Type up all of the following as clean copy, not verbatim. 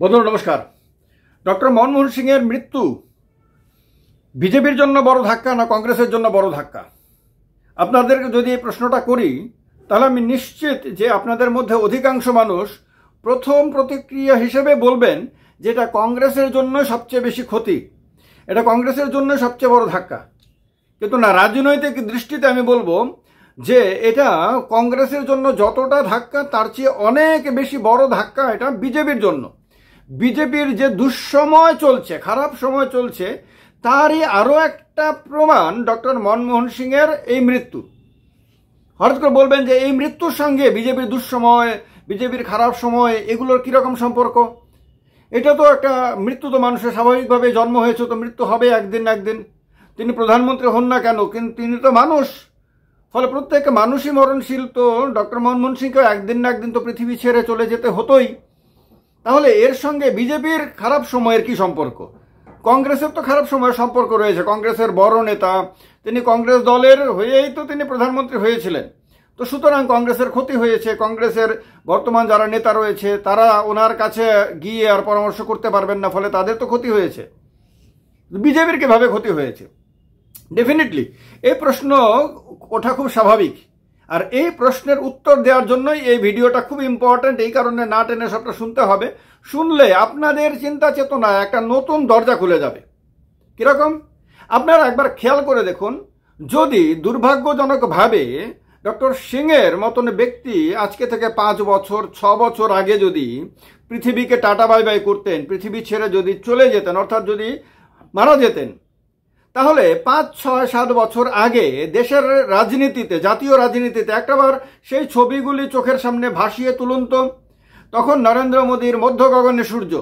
বন্ধুরা নমস্কার। ডক্টর মনমোহন সিংয়ের মৃত্যু বিজেপির জন্য বড় ধাক্কা না কংগ্রেসের জন্য বড় ধাক্কা? আপনাদেরকে যদি এই প্রশ্নটা করি তাহলে আমি নিশ্চিত যে আপনাদের মধ্যে অধিকাংশ মানুষ প্রথম প্রতিক্রিয়া হিসেবে বলবেন যে এটা কংগ্রেসের জন্য সবচেয়ে বেশি ক্ষতি, এটা কংগ্রেসের জন্য সবচেয়ে বড় ধাক্কা। কিন্তু না, রাজনৈতিক দৃষ্টিতে আমি বলবো যে এটা কংগ্রেসের জন্য যতটা ধাক্কা তার চেয়ে অনেক বেশি বড় ধাক্কা এটা বিজেপির জন্য। বিজেপির যে দুঃসময় চলছে, খারাপ সময় চলছে, তারই আরও একটা প্রমাণ ডক্টর মনমোহন সিংয়ের এই মৃত্যু। হঠাৎ করে বলবেন যে এই মৃত্যুর সঙ্গে বিজেপির দুঃসময়, বিজেপির খারাপ সময় এগুলোর কীরকম সম্পর্ক? এটা তো একটা মৃত্যু, তো মানুষের স্বাভাবিকভাবে জন্ম হয়েছে, তো মৃত্যু হবে একদিন না একদিন। তিনি প্রধানমন্ত্রী হন না কেন, কিন্তু তিনি তো মানুষ, ফলে প্রত্যেক মানুষই মরণশীল। তো ডক্টর মনমোহন সিংকে একদিন না একদিন তো পৃথিবী ছেড়ে চলে যেতে হতোই। তাহলে এর সঙ্গে বিজেপির খারাপ সময়ের কি সম্পর্ক? কংগ্রেসের তো খারাপ সময়ের সম্পর্ক রয়েছে। কংগ্রেসের বড় নেতা, তিনি কংগ্রেস দলের হয়েই তো তিনি প্রধানমন্ত্রী হয়েছিলেন। তো সুতরাং কংগ্রেসের ক্ষতি হয়েছে। কংগ্রেসের বর্তমান যারা নেতা রয়েছে তারা ওনার কাছে গিয়ে আর পরামর্শ করতে পারবেন না, ফলে তাদের তো ক্ষতি হয়েছে। বিজেপির কিভাবে ক্ষতি হয়েছে? ডেফিনেটলি এই প্রশ্ন ওঠা খুব স্বাভাবিক, আর এই প্রশ্নের উত্তর দেওয়ার জন্যই এই ভিডিওটা খুব ইম্পর্ট্যান্ট। এই কারণে না টেনে সবটা শুনতে হবে। শুনলে আপনাদের চিন্তা চেতনায় একটা নতুন দরজা খুলে যাবে। কিরকম? আপনারা একবার খেয়াল করে দেখুন, যদি দুর্ভাগ্যজনকভাবে ডক্টর সিংয়ের মতন ব্যক্তি আজকে থেকে 5 বছর 6 বছর আগে যদি পৃথিবীকে টাটা বাই বাই করতেন, পৃথিবী ছেড়ে যদি চলে যেতেন, অর্থাৎ যদি মারা যেতেন, তাহলে 5, 6, 7 বছর আগে দেশের রাজনীতিতে, জাতীয় রাজনীতিতে একটাবার সেই ছবিগুলি চোখের সামনে ভাসিয়ে তুলুন তো। তখন নরেন্দ্র মোদীর মধ্য গগনে সূর্য,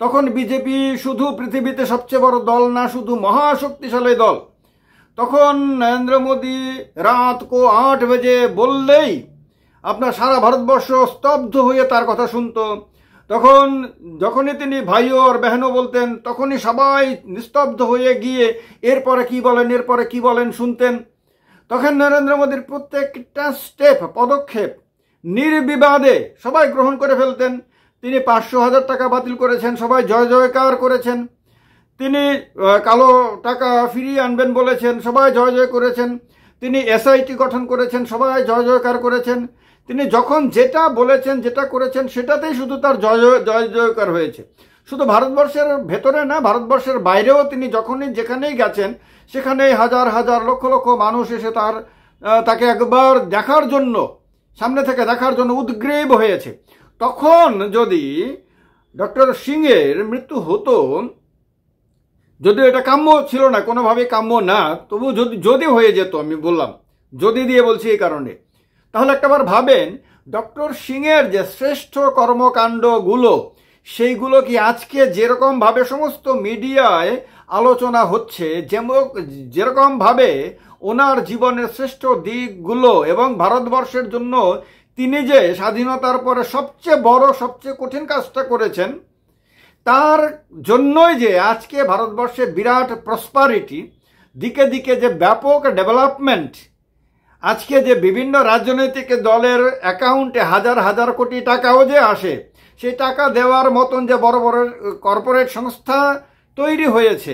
তখন বিজেপি শুধু পৃথিবীতে সবচেয়ে বড় দল না, শুধু মহাশক্তিশালী দল। তখন নরেন্দ্র মোদী রাত কো 8 বাজে বললেই আপনার সারা ভারতবর্ষ স্তব্ধ হয়ে তার কথা শুনত। তখন যখনই তিনি ভাইও আর বেহনও বলতেন, তখনই সবাই নিস্তব্ধ হয়ে গিয়ে এরপরে কি বলেন, এরপরে কি বলেন শুনতেন। তখন নরেন্দ্র মোদীর প্রত্যেকটা স্টেপ, পদক্ষেপ নির্বিবাদে সবাই গ্রহণ করে ফেলতেন। তিনি 500,000 টাকা বাতিল করেছেন, সবাই জয় জয়কার করেছেন। তিনি কালো টাকা ফিরিয়ে আনবেন বলেছেন, সবাই জয় জয় করেছেন। তিনি এসআইটি গঠন করেছেন, সবাই জয় জয়কার করেছেন। তিনি যখন যেটা বলেছেন, যেটা করেছেন, সেটাতেই শুধু তার জয় জয়কার হয়েছে। শুধু ভারতবর্ষের ভেতরে না, ভারতবর্ষের বাইরেও তিনি যখনই যেখানেই গেছেন সেখানেই হাজার হাজার লক্ষ লক্ষ মানুষ এসে তাকে একবার দেখার জন্য, সামনে থেকে দেখার জন্য উদ্গ্রীব হয়েছে। তখন যদি ডক্টর সিংয়ের মৃত্যু হতো, যদিও এটা কাম্য ছিল না, কোনোভাবেই কাম্য না, তবু যদি হয়ে যেত, আমি বললাম যদি দিয়ে বলছি এই কারণে, তাহলে একটাবার ভাবেন ডক্টর সিংয়ের যে শ্রেষ্ঠ কর্মকাণ্ডগুলো, সেইগুলো কি আজকে যেরকমভাবে সমস্ত মিডিয়ায় আলোচনা হচ্ছে, যেরকমভাবে ওনার জীবনের শ্রেষ্ঠ দিকগুলো এবং ভারতবর্ষের জন্য তিনি যে স্বাধীনতার পরে সবচেয়ে বড়, সবচেয়ে কঠিন কাজটা করেছেন, তার জন্যই যে আজকে ভারতবর্ষে বিরাট প্রসপারিটি, দিকে দিকে যে ব্যাপক ডেভেলপমেন্ট, আজকে যে বিভিন্ন রাজনৈতিক দলের অ্যাকাউন্টে হাজার হাজার কোটি টাকাও যে আসে, সেই টাকা দেওয়ার মতন যে বড় বড় কর্পোরেট সংস্থা তৈরি হয়েছে,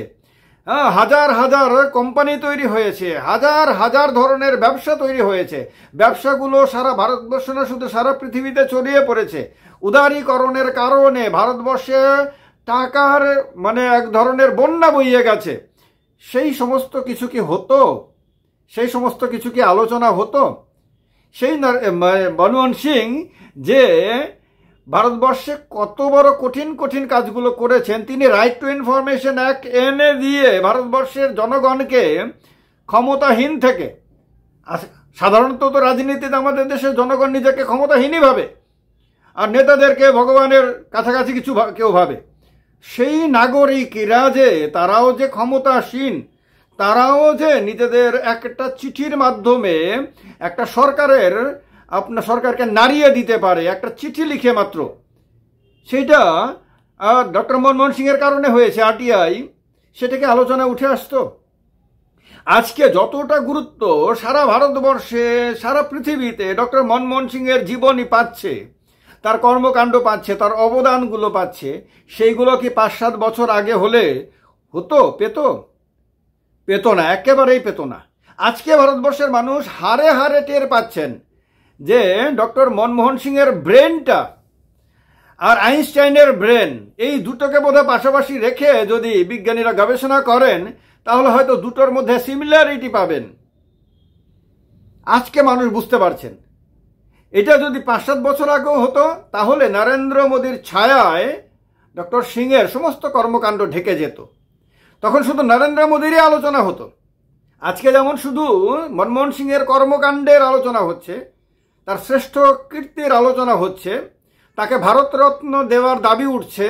হাজার হাজার কোম্পানি তৈরি হয়েছে, হাজার হাজার ধরনের ব্যবসা তৈরি হয়েছে। ব্যবসাগুলো সারা ভারতবর্ষ না, শুধু সারা পৃথিবীতে ছড়িয়ে পড়েছে। উদারীকরণের কারণে ভারতবর্ষে টাকার এক ধরনের বন্যা বইয়ে গেছে। সেই সমস্ত কিছু কি হতো? সেই সমস্ত কিছু কি আলোচনা হতো? সেই মনমোহন সিং যে ভারতবর্ষে কত বড় কঠিন কঠিন কাজগুলো করেছেন, তিনি রাইট টু ইনফরমেশন অ্যাক্ট এনে দিয়ে ভারতবর্ষের জনগণকে ক্ষমতাহীন থেকে, সাধারণত তো রাজনীতিতে আমাদের দেশের জনগণ নিজেকে ক্ষমতাহীনই ভাবে, আর নেতাদেরকে ভগবানের কাছাকাছি কিছু কেউ ভাবে। সেই নাগরিকরা যে তারাও যে ক্ষমতাসীন, তারাও যে নিজেদের একটা চিঠির মাধ্যমে একটা সরকারকে নাড়িয়ে দিতে পারে, একটা চিঠি লিখে মাত্র, সেইটা ডক্টর মনমোহন সিংয়ের কারণে হয়েছে। আরটিআই সেটাকে আলোচনা উঠে আসতো। আজকে যতটা গুরুত্ব সারা ভারতবর্ষে, সারা পৃথিবীতে ডক্টর মনমোহন সিংয়ের জীবনী পাচ্ছে, তার কর্মকাণ্ড পাচ্ছে, তার অবদানগুলো পাচ্ছে, সেইগুলো কি 5-7 বছর আগে হলে হতো? পেত না, একেবারেই পেত না। আজকে ভারতবর্ষের মানুষ হারে হারে টের পাচ্ছেন যে ডক্টর মনমোহন সিংয়ের ব্রেনটা আর আইনস্টাইনের ব্রেন, এই দুটোকে বোধহয় পাশাপাশি রেখে যদি বিজ্ঞানীরা গবেষণা করেন তাহলে হয়তো দুটোর মধ্যে সিমিলারিটি পাবেন। আজকে মানুষ বুঝতে পারছেন। এটা যদি 5-7 বছর আগেও হতো তাহলে নরেন্দ্র মোদীর ছায়ায় ডক্টর সিংয়ের সমস্ত কর্মকাণ্ড ঢেকে যেত। তখন শুধু নরেন্দ্র মোদীরই আলোচনা হতো। আজকে যেমন শুধু মনমোহন সিংয়ের কর্মকাণ্ডের আলোচনা হচ্ছে, তার শ্রেষ্ঠ কীর্তির আলোচনা হচ্ছে, তাকে ভারতরত্ন দেওয়ার দাবি উঠছে।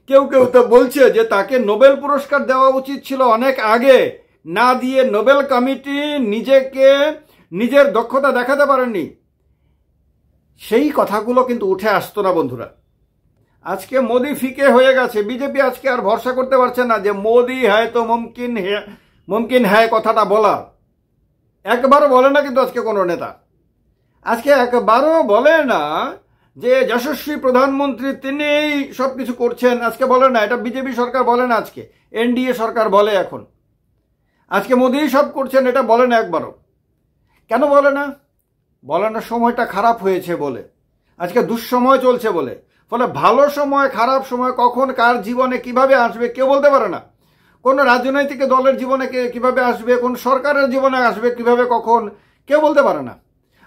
কেউ কেউ তো বলছে যে তাকে নোবেল পুরস্কার দেওয়া উচিত ছিল অনেক আগে, না দিয়ে নোবেল কমিটি নিজের দক্ষতা দেখাতে পারেননি। সেই কথাগুলো কিন্তু উঠে আসতো না বন্ধুরা। আজকে মোদি ফিকে হয়ে গেছে। বিজেপি আজকে আর ভরসা করতে পারছে না যে মোদি হ্যায় তো মুমকিন হ্যায় কথাটা বলা। একবারও বলে না কিন্তু আজকে কোনো নেতা, আজকে একবারও বলে না যে যশস্বী প্রধানমন্ত্রী তিনিই সব কিছু করছেন। আজকে বলে না, এটা বিজেপি সরকার বলে না, আজকে এনডিএ সরকার বলে। এখন আজকে মোদিই সব করছেন এটা বলে না একবারও। কেন বলে না? বলে না সময়টা খারাপ হয়েছে বলে, আজকে দুঃসময় চলছে বলে। ফলে ভালো সময় খারাপ সময় কখন কার জীবনে কিভাবে আসবে কেউ বলতে পারে না। কোন রাজনৈতিক দলের জীবনে কিভাবে আসবে, কোন সরকারের জীবনে আসবে কিভাবে কখন, কেউ বলতে পারে না।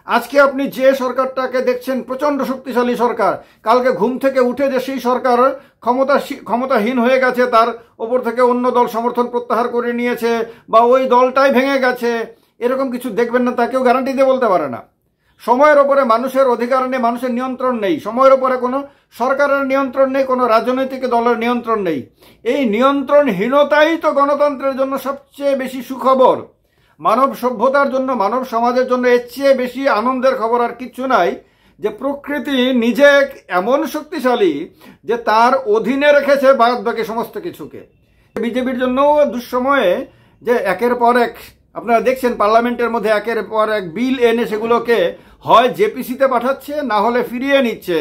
আজকে আপনি যে সরকারটাকে দেখছেন প্রচণ্ড শক্তিশালী সরকার, কালকে ঘুম থেকে উঠে যে সেই সরকার ক্ষমতাহীন হয়ে গেছে, তার ওপর থেকে অন্য দল সমর্থন প্রত্যাহার করে নিয়েছে বা ওই দলটাই ভেঙে গেছে, এরকম কিছু দেখবেন না, তা কেউ গ্যারান্টি দিয়ে বলতে পারে না। সময়ের ওপরে মানুষের অধিকার নেই, মানুষের নিয়ন্ত্রণ নেই। সময়ের ওপরে কোনো সরকারের নিয়ন্ত্রণ নেই, কোনো রাজনৈতিক দলের নিয়ন্ত্রণ নেই। এই নিয়ন্ত্রণহীনতাই তো গণতন্ত্রের জন্য সবচেয়ে বেশি সুখবর। মানব সভ্যতার জন্য, মানব সমাজের জন্য এর চেয়ে বেশি আনন্দের খবর আর কিচ্ছু নাই যে প্রকৃতি নিজে এমন শক্তিশালী যে তার অধীনে রেখেছে বাদ বাকি সমস্ত কিছুকে। বিজেপির জন্য দুঃসময়ে যে একের পর এক আপনারা দেখছেন পার্লামেন্টের মধ্যে একের পর এক বিল এনে সেগুলোকে হয় জেপিসিতে পাঠাচ্ছে, না হলে ফিরিয়ে নিচ্ছে,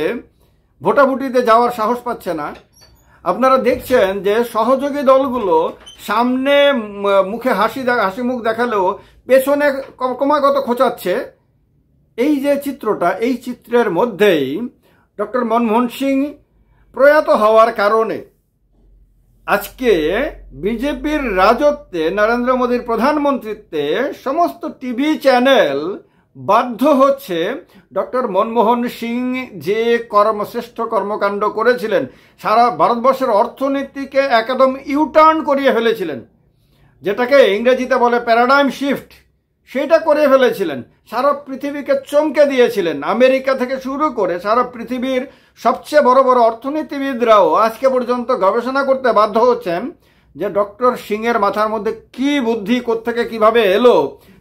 ভোটাভুটিতে যাওয়ার সাহস পাচ্ছে না। আপনারা দেখছেন যে সহযোগী দলগুলো সামনে মুখে হাসি মুখ দেখালেও পেছনে ক্রমাগত খোঁচাচ্ছে। এই যে চিত্রটা, এই চিত্রের মধ্যেই ডক্টর মনমোহন সিং প্রয়াত হওয়ার কারণে আজকে বিজেপির রাজত্বে, নরেন্দ্র মোদীর প্রধানমন্ত্রীত্বে সমস্ত টিভি চ্যানেল বাধ্য হচ্ছে ডক্টর মনমোহন সিং যে শ্রেষ্ঠ কর্মকাণ্ড করেছিলেন, সারা ভারতবর্ষের অর্থনীতিকে একদম ইউটার্ন করিয়ে ফেলেছিলেন, যেটাকে ইংরেজিতে বলে প্যারাডাইম শিফট, সেটা করে ফেলেছিলেন। সারা পৃথিবীকে চমকে দিয়েছিলেন। আমেরিকা থেকে শুরু করে সারা পৃথিবীর সবচেয়ে বড় বড় অর্থনীতিবিদরাও আজকে পর্যন্ত গবেষণা করতে বাধ্য হচ্ছেন যে ডক্টর সিংয়ের মাথার মধ্যে কি বুদ্ধি, কোত্থেকে কিভাবে এলো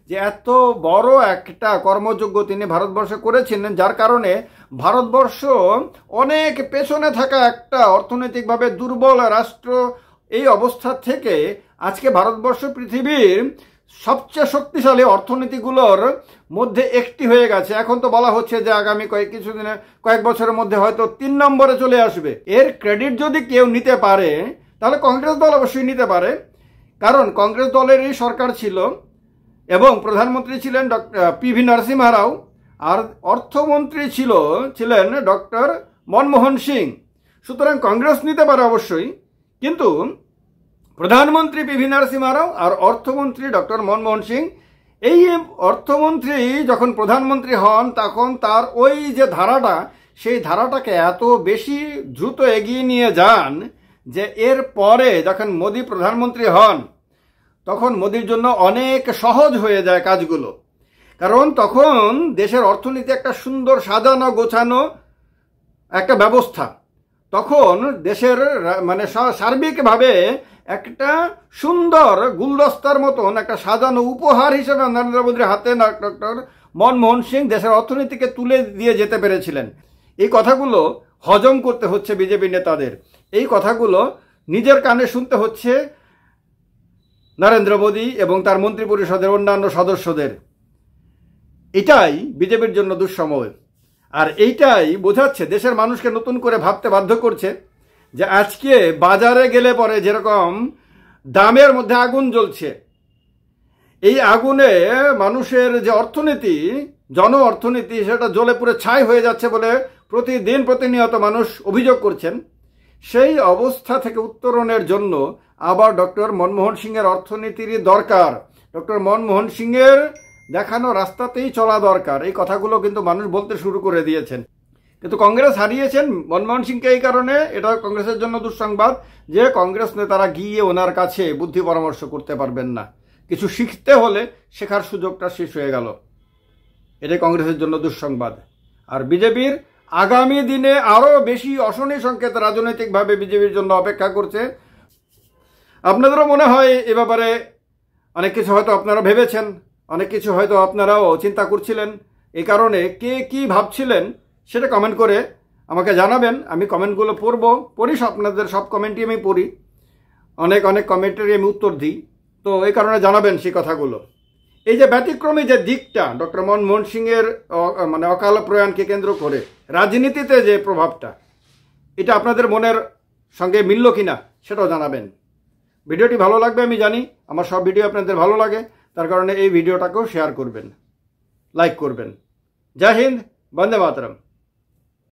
যে এত বড় একটা কর্মযোগ্য তিনি ভারতবর্ষে করেছিলেন, যার কারণে ভারতবর্ষ অনেক পেছনে থাকা একটা অর্থনৈতিকভাবে দুর্বল রাষ্ট্র, এই অবস্থা থেকে আজকে ভারতবর্ষ পৃথিবীর সবচেয়ে শক্তিশালী অর্থনীতিগুলোর মধ্যে একটি হয়ে গেছে। এখন তো বলা হচ্ছে যে আগামী কয়েক বছরের মধ্যে হয়তো 3 নম্বরে চলে আসবে। এর ক্রেডিট যদি কেউ নিতে পারে তাহলে কংগ্রেস দল অবশ্যই নিতে পারে, কারণ কংগ্রেস দলেরই সরকার ছিল এবং প্রধানমন্ত্রী ছিলেন পিভি নরসিংহ রাও, আর অর্থমন্ত্রী ছিলেন ডক্টর মনমোহন সিং। সুতরাং কংগ্রেস নিতে পারে অবশ্যই, কিন্তু প্রধানমন্ত্রী পিভি নরসিংহ রাও আর অর্থমন্ত্রী ডক্টর মনমোহন সিং, এই অর্থমন্ত্রী যখন প্রধানমন্ত্রী হন তখন তার ওই যে ধারাটা, সেই ধারাটাকে এত বেশি দ্রুত এগিয়ে নিয়ে যান যে এর পরে যখন মোদি প্রধানমন্ত্রী হন তখন মোদির জন্য অনেক সহজ হয়ে যায় কাজগুলো। কারণ তখন দেশের অর্থনীতি একটা সুন্দর সাজানো গোছানো একটা ব্যবস্থা, তখন দেশের মানে সার্বিকভাবে একটা সুন্দর গুলদস্তার মতন একটা সাজানো উপহার হিসেবে নরেন্দ্র মোদীর হাতে ডক্টর মনমোহন সিং দেশের অর্থনীতিকে তুলে দিয়ে যেতে পেরেছিলেন। এই কথাগুলো হজম করতে হচ্ছে বিজেপি নেতাদের, এই কথাগুলো নিজের কানে শুনতে হচ্ছে নরেন্দ্র মোদী এবং তার মন্ত্রী পরিষদের অন্যান্য সদস্যদের। এটাই বিজেপির জন্য দুঃসময়। আর এইটাই বোঝাচ্ছে, দেশের মানুষকে নতুন করে ভাবতে বাধ্য করছে যে আজকে বাজারে গেলে পরে যেরকম দামের মধ্যে আগুন জ্বলছে, এই আগুনে মানুষের যে অর্থনীতি, জন অর্থনীতি, সেটা জ্বলে পুরো ছাই হয়ে যাচ্ছে বলে প্রতিদিন প্রতিনিয়ত মানুষ অভিযোগ করছেন। সেই অবস্থা থেকে উত্তরণের জন্য আবার ডক্টর মনমোহন সিংয়ের অর্থনীতিরই দরকার, ডক্টর মনমোহন সিংয়ের দেখানো রাস্তাতেই চলা দরকার। এই কথাগুলো কিন্তু মানুষ বলতে শুরু করে দিয়েছেন। কিন্তু কংগ্রেস হারিয়েছেন মনমোহন সিংকে এই কারণে, এটা কংগ্রেসের জন্য দুঃসংবাদ যে কংগ্রেস নেতারা গিয়ে ওনার কাছে বুদ্ধি পরামর্শ করতে পারবেন না। কিছু শিখতে হলে শেখার সুযোগটা শেষ হয়ে গেল, এটাই কংগ্রেসের জন্য দুঃসংবাদ। আর বিজেপির আগামী দিনে আরও বেশি অশনি সংকেত রাজনৈতিকভাবে বিজেপির জন্য অপেক্ষা করছে। আপনাদেরও মনে হয় এ ব্যাপারে অনেক কিছু হয়তো আপনারা ভেবেছেন, অনেক কিছু হয়তো আপনারাও চিন্তা করছিলেন। এই কারণে কে কি ভাবছিলেন সেটা কমেন্ট করে আমাকে জানাবেন। আমি কমেন্টগুলো পড়ি, আপনাদের সব কমেন্টই আমি পড়ি, অনেক অনেক কমেন্টেরই আমি উত্তর দিই। তো এই কারণে জানাবেন সেই কথাগুলো। এই যে ব্যতিক্রমী যে দিকটা ডক্টর মনমোহন সিংয়ের মানে অকাল প্রয়াণকে কেন্দ্র করে রাজনীতিতে যে প্রভাবটা, এটা আপনাদের মনের সঙ্গে মিলল কিনা সেটাও জানাবেন। ভিডিওটি ভালো লাগবে আমি জানি, আমার সব ভিডিও আপনাদের ভালো লাগে, তার কারণে এই ভিডিওটাকেও শেয়ার করবেন, লাইক করবেন। জয় হিন্দ, বন্দে মাতরম।